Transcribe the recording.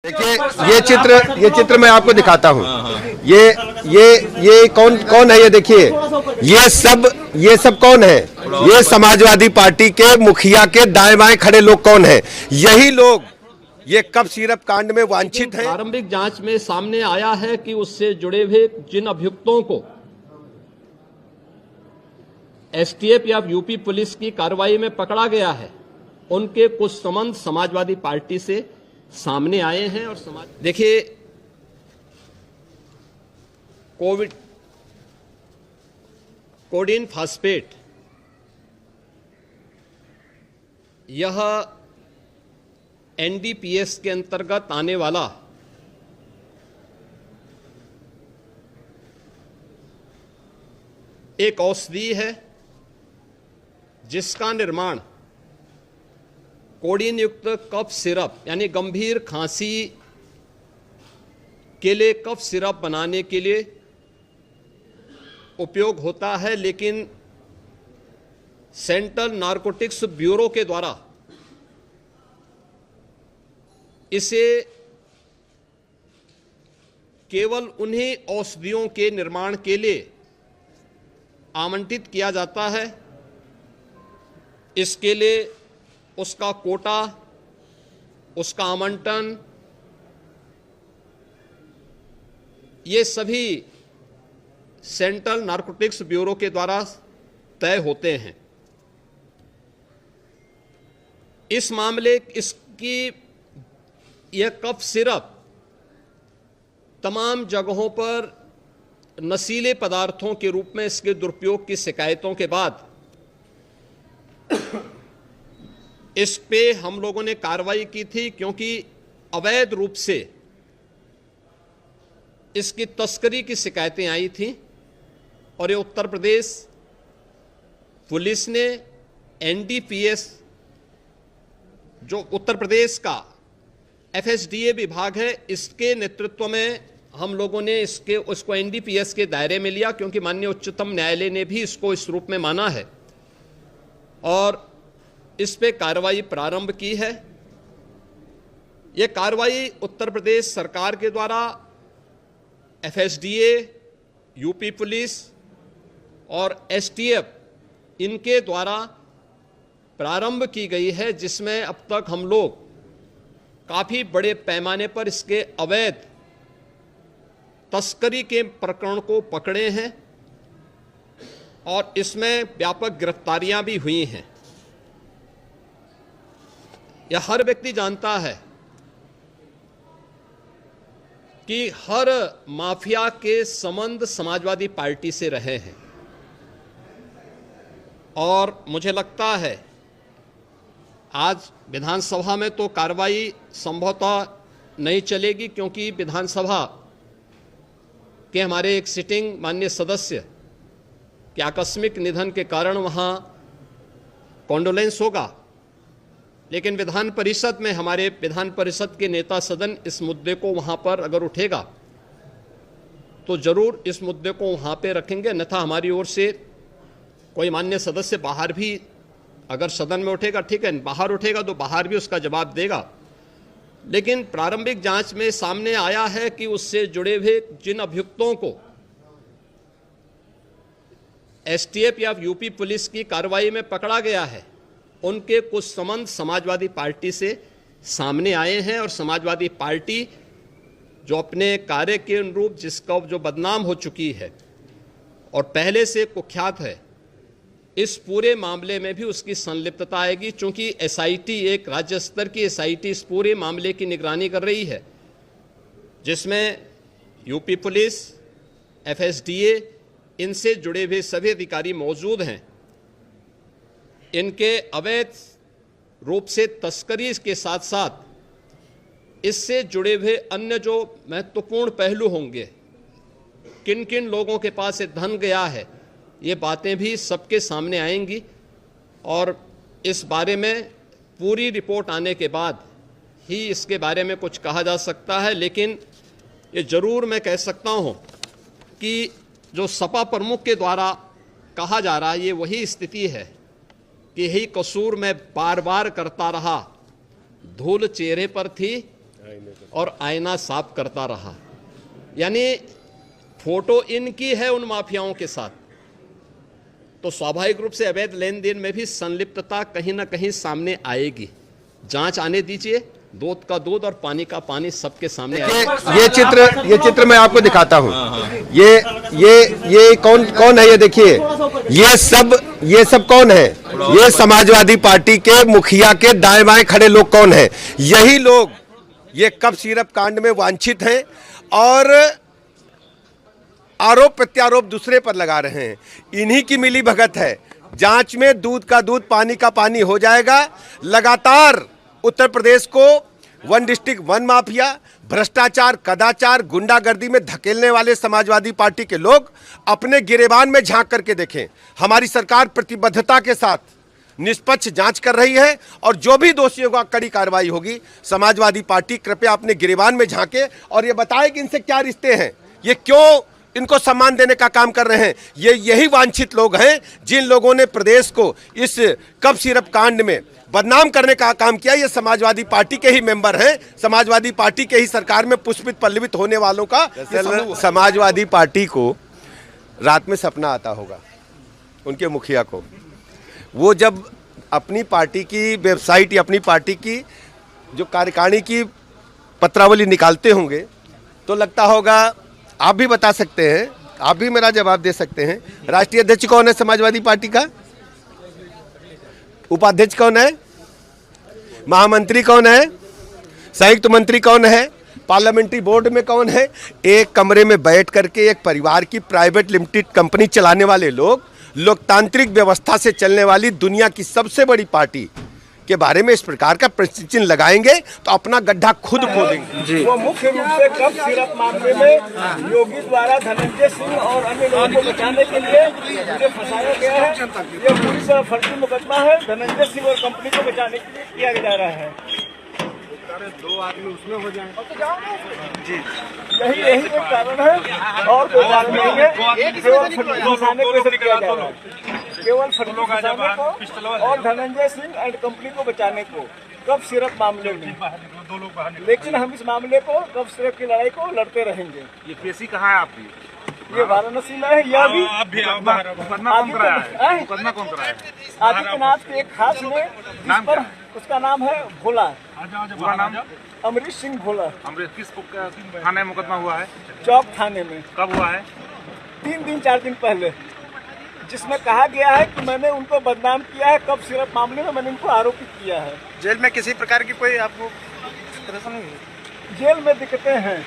देखिए ये चित्र मैं आपको दिखाता हूँ। ये कौन है? ये देखिए, ये सब कौन है? ये समाजवादी पार्टी के मुखिया के दाएं बाएं खड़े लोग कौन है? यही लोग ये कफ सिरप कांड में वांछित हैं। प्रारंभिक जांच में सामने आया है कि उससे जुड़े हुए जिन अभियुक्तों को एसटीएफ या यूपी पुलिस की कार्रवाई में पकड़ा गया है, उनके कुछ संबंध समाजवादी पार्टी से सामने आए हैं। और देखिए, कोडीन फास्फेट यह एनडीपीएस के अंतर्गत आने वाला एक औषधि है जिसका निर्माण कोडीन युक्त कफ सिरप यानी गंभीर खांसी के लिए कफ सिरप बनाने के लिए उपयोग होता है, लेकिन सेंट्रल नारकोटिक्स ब्यूरो के द्वारा इसे केवल उन्हीं औषधियों के निर्माण के लिए आवंटित किया जाता है। इसके लिए उसका कोटा, उसका आवंटन, ये सभी सेंट्रल नारकोटिक्स ब्यूरो के द्वारा तय होते हैं। इस मामले इसकी यह कफ सिरप तमाम जगहों पर नशीले पदार्थों के रूप में इसके दुरुपयोग की शिकायतों के बाद इस पे हम लोगों ने कार्रवाई की थी, क्योंकि अवैध रूप से इसकी तस्करी की शिकायतें आई थी। और ये उत्तर प्रदेश पुलिस ने एनडीपीएस, जो उत्तर प्रदेश का एफएसडीए विभाग है, इसके नेतृत्व में हम लोगों ने उसको एनडीपीएस के दायरे में लिया, क्योंकि माननीय उच्चतम न्यायालय ने भी इसको इस रूप में माना है और इस पे कार्रवाई प्रारंभ की है। ये कार्रवाई उत्तर प्रदेश सरकार के द्वारा एफएसडीए, यूपी पुलिस और एसटीएफ इनके द्वारा प्रारंभ की गई है, जिसमें अब तक हम लोग काफ़ी बड़े पैमाने पर इसके अवैध तस्करी के प्रकरण को पकड़े हैं और इसमें व्यापक गिरफ्तारियां भी हुई हैं। यह हर व्यक्ति जानता है कि हर माफिया के संबंध समाजवादी पार्टी से रहे हैं और मुझे लगता है आज विधानसभा में तो कार्रवाई संभवतः नहीं चलेगी, क्योंकि विधानसभा के हमारे एक सिटिंग माननीय सदस्य के आकस्मिक निधन के कारण वहाँ कॉन्डोलेंस होगा। लेकिन विधान परिषद में हमारे विधान परिषद के नेता सदन इस मुद्दे को वहाँ पर अगर उठेगा तो जरूर इस मुद्दे को वहाँ पे रखेंगे, अन्यथा हमारी ओर से कोई मान्य सदस्य बाहर भी अगर सदन में उठेगा ठीक है, बाहर उठेगा तो बाहर भी उसका जवाब देगा। लेकिन प्रारंभिक जांच में सामने आया है कि उससे जुड़े हुए जिन अभियुक्तों को एसटीएफ या यूपी पुलिस की कार्रवाई में पकड़ा गया है, उनके कुछ संबंध समाजवादी पार्टी से सामने आए हैं। और समाजवादी पार्टी जो अपने कार्य के अनुरूप जिसका जो बदनाम हो चुकी है और पहले से कुख्यात है, इस पूरे मामले में भी उसकी संलिप्तता आएगी। चूंकि एसआईटी, एक राज्य स्तर की एसआईटी इस पूरे मामले की निगरानी कर रही है, जिसमें यूपी पुलिस, एफएसडीए, इनसे जुड़े हुए सभी अधिकारी मौजूद हैं। इनके अवैध रूप से तस्करी के साथ साथ इससे जुड़े हुए अन्य जो महत्वपूर्ण पहलू होंगे, किन किन लोगों के पास ये धन गया है, ये बातें भी सबके सामने आएंगी और इस बारे में पूरी रिपोर्ट आने के बाद ही इसके बारे में कुछ कहा जा सकता है। लेकिन ये जरूर मैं कह सकता हूँ कि जो सपा प्रमुख के द्वारा कहा जा रहा है, ये वही स्थिति है कि यही कसूर मैं बार बार करता रहा, धूल चेहरे पर थी और आईना साफ करता रहा। यानी फोटो इनकी है उन माफियाओं के साथ, तो स्वाभाविक रूप से अवैध लेन देन में भी संलिप्तता कहीं ना कहीं सामने आएगी। जांच आने दीजिए, दूध का दूध और पानी का पानी सबके सामने आएगा। ये चित्र मैं आपको दिखाता हूँ। ये कौन है, ये देखिए, ये सब कौन है? ये समाजवादी पार्टी के मुखिया के दाएं बाएं खड़े लोग कौन है? यही लोग ये कप सिरप कांड में वांछित हैं और आरोप प्रत्यारोप दूसरे पर लगा रहे हैं। इन्हीं की मिली भगत है। जांच में दूध का दूध पानी का पानी हो जाएगा। लगातार उत्तर प्रदेश को वन डिस्ट्रिक्ट वन माफिया, भ्रष्टाचार, कदाचार, गुंडागर्दी में धकेलने वाले समाजवादी पार्टी के लोग अपने गिरेबान में झांक करके देखें। हमारी सरकार प्रतिबद्धता के साथ निष्पक्ष जांच कर रही है और जो भी दोषियों का कड़ी कार्रवाई होगी। समाजवादी पार्टी कृपया अपने गिरेबान में झांके और ये बताए कि इनसे क्या रिश्ते हैं, ये क्यों इनको सम्मान देने का काम कर रहे हैं। यही वांछित लोग हैं जिन लोगों ने प्रदेश को इस कप सिरप कांड में बदनाम करने का काम किया। ये समाजवादी पार्टी के ही मेंबर हैं, समाजवादी पार्टी के ही सरकार में पुष्पित पल्लवित होने वालों का समाजवादी पार्टी को रात में सपना आता होगा उनके मुखिया को। वो जब अपनी पार्टी की वेबसाइट या अपनी पार्टी की जो कार्यकारिणी की पत्रावली निकालते होंगे तो लगता होगा, आप भी बता सकते हैं, आप भी मेरा जवाब दे सकते हैं, राष्ट्रीय अध्यक्ष कौन है समाजवादी पार्टी का? उपाध्यक्ष कौन है? महामंत्री कौन है? संयुक्त मंत्री कौन है? पार्लियामेंट्री बोर्ड में कौन है? एक कमरे में बैठ करके एक परिवार की प्राइवेट लिमिटेड कंपनी चलाने वाले लोग लोकतांत्रिक व्यवस्था से चलने वाली दुनिया की सबसे बड़ी पार्टी के बारे में इस प्रकार का प्रश्न चिन्ह लगाएंगे तो अपना गड्ढा खुद खोदेंगे। वो मुख्य रूप से कप सिरप मामले में योगी द्वारा धनंजय सिंह और अन्य लोगों को बचाने के लिए मुझे फंसाया गया है। ये पूरी तरह फर्जी मुकदमा है। धनंजय सिंह और कंपनी को बचाने के लिए किया जा रहा है। दो आदमी उसमें हो जाए जी, यही एक कारण है और कोई कारण नहीं है। केवल फंसाने को किया जा रहा है, केवल फंसाने को और धनंजय सिंह एंड कंपनी को बचाने को कप सिरप मामले में। लेकिन हम इस मामले को, कप सिरप की लड़ाई को लड़ते रहेंगे। ये पेशी कहाँ है आपकी? ये वाराणसी में है। यह भी मुकदमा कौन कराया है? आदित्यनाथ के एक खास ने, जिस पर उसका नाम है भोला, पूरा नाम? अमरीश सिंह भोला। अमरीश किस थाने में मुकदमा हुआ है? चौक थाने में। कब हुआ है? 4 दिन पहले, जिसमें कहा गया है कि मैंने उनको बदनाम किया है। कप सिरप मामले में मैंने उनको आरोपित किया है। जेल में किसी प्रकार की कोई आपको जेल में दिक्कतें हैं।